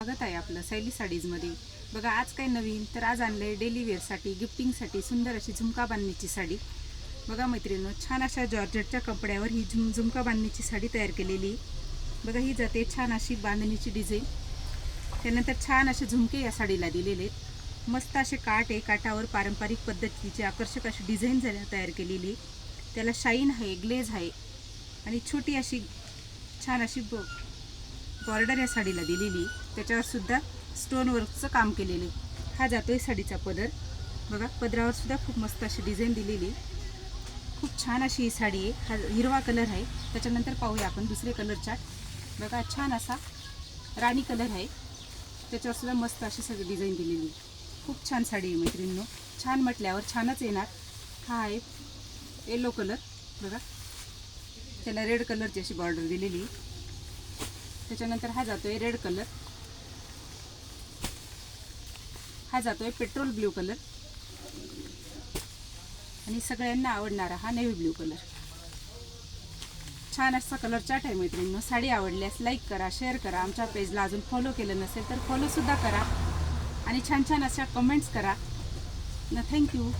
स्वागत आहे आपलं सैली साडीजमध्ये। बघा आज काय नवीन तर आज आणलंय डेली वेअरसाठी गिफ्टिंगसाठी सुंदर अशी झुमका बांधणीची साडी। बघा मैत्रिणींनो, छान अशा जॉर्जेटच्या कपड्यावर ही झुमका बांधणीची साडी तयार केलेली। बघा ही जाते छान अशी बांधणीची डिझाईन, त्यानंतर छान असे झुमके या साडीला दिलेले। मस्त असे काठ आहे, काठावर पारंपरिक पद्धतीची आकर्षक अशी डिझाईन तयार केलेली। त्याला शाईन आहे, ग्लेज आहे आणि छोटी अशी छान अशी बॉर्डर या साडीला दिलेली। त्याच्यावर सुद्धा स्टोन वर्कचं काम केलेले। हा जातोय साडीचा पदर। बघा पदरावर सुद्धा खूप मस्त अशी डिझाईन दिलेली, खूप छान अशी ही साडी आहे। हा हिरवा कलर आहे। त्याच्यानंतर पाहूया आपण दुसरे कलर चार्ट। बघा छान असा राणी कलर आहे, त्याच्यावर सुद्धा मस्त अशी सगळी डिझाईन दिलेली। खूप छान साडी आहे मैत्रिणींनो, छान म्हटल्यावर छानच येणार। हा आहे येलो कलर, बघा त्याला रेड कलरची अशी बॉर्डर दिलेली। त्याच्यानंतर हा जातोय रेड कलर, हा जातोय पेट्रोल ब्ल्यू कलर आणि सगळ्यांना आवडणारा हा नेव्ही ब्ल्यू कलर। छान असा कलर चार्ट आहे मैत्रिणींनो। साडी आवडल्यास लाईक करा, शेअर करा, आमच्या पेजला अजून फॉलो केलं नसेल तर फॉलो सुद्धा करा आणि छान छान अशा कमेंट्स करा ना। थँक्यू।